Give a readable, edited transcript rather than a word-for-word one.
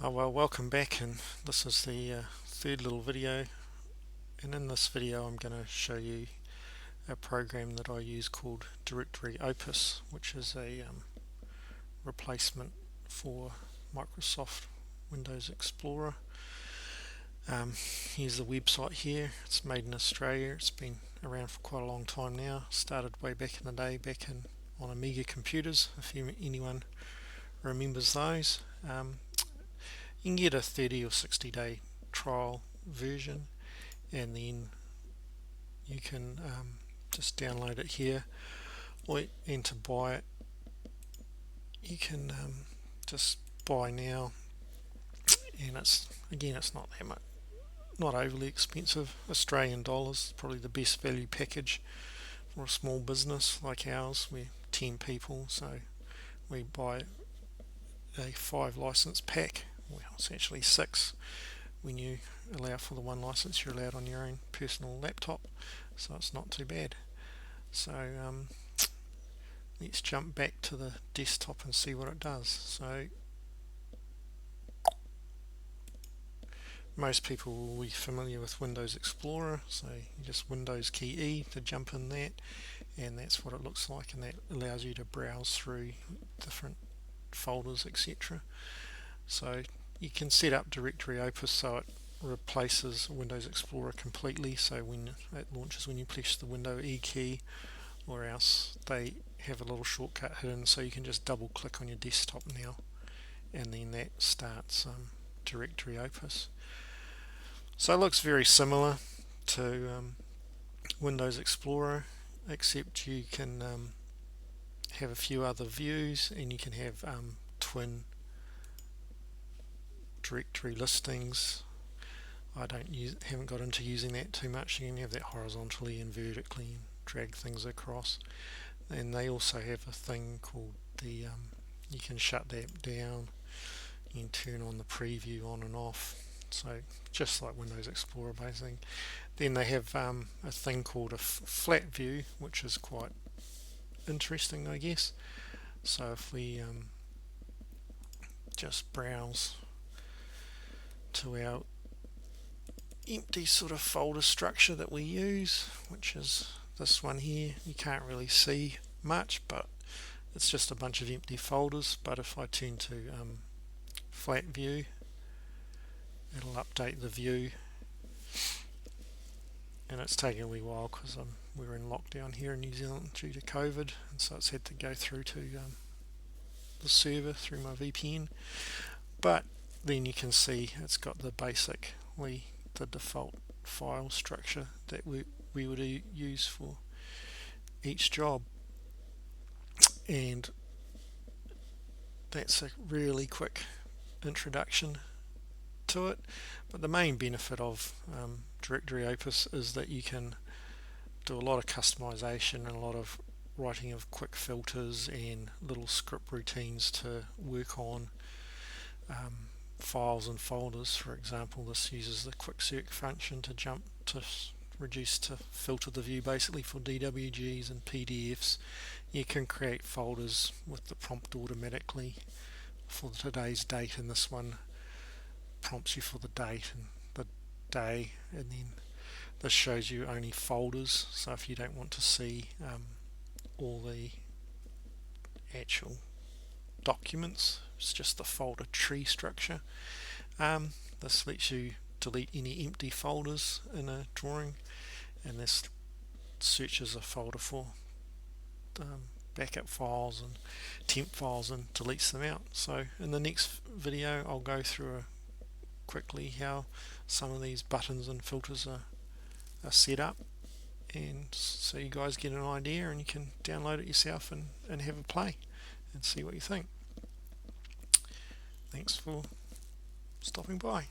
Well, welcome back, and this is the third little video, and in this video I'm going to show you a program that I use called Directory Opus, which is a replacement for Microsoft Windows Explorer. Here's the website here. It's made in Australia. It's been around for quite a long time now. Started way back in the day, on Amiga computers, if anyone remembers those. You can get a 30 or 60 day trial version, and then you can just download it here, and to buy it you can just buy now, and it's not that much, not overly expensive. Australian dollars, probably the best value package for a small business like ours. We're 10 people, so we buy a 5 license pack. Well, it's actually 6 when you allow for the 1 license you're allowed on your own personal laptop, so it's not too bad. So let's jump back to the desktop and see what it does. So most people will be familiar with Windows Explorer, so you just Windows key E to jump in that, and that's what it looks like, and that allows you to browse through different folders, etc. So you can set up Directory Opus so it replaces Windows Explorer completely, so when it launches, when you press the Windows E key, or else they have a little shortcut hidden, so you can just double click on your desktop now, and then that starts Directory Opus. So it looks very similar to Windows Explorer, except you can have a few other views, and you can have twin directory listings. I haven't got into using that too much. You can have that horizontally and vertically and drag things across. And they also have a thing called the you can shut that down. You can turn on the preview on and off. So just like Windows Explorer basically. Then they have a thing called a flat view, which is quite interesting, I guess. So if we just browse to our empty sort of folder structure that we use, which is this one here, you can't really see much, but it's just a bunch of empty folders. But if I turn to flat view, it'll update the view, and it's taking a wee while because we're in lockdown here in New Zealand due to COVID, and so it's had to go through to the server through my VPN. But then you can see it's got the default file structure that we would use for each job, and that's a really quick introduction to it. But the main benefit of Directory Opus is that you can do a lot of customization and a lot of writing of quick filters and little script routines to work on files and folders. For example, this uses the quick search function to filter the view basically for DWGs and PDFs. You can create folders with the prompt automatically for today's date, and this one prompts you for the date and the day, and then this shows you only folders. So if you don't want to see all the actual documents, it's just the folder tree structure. This lets you delete any empty folders in a drawing, and this searches a folder for backup files and temp files and deletes them out. So in the next video I'll go through quickly how some of these buttons and filters are set up, and so you guys get an idea, and you can download it yourself and have a play and see what you think. Thanks for stopping by.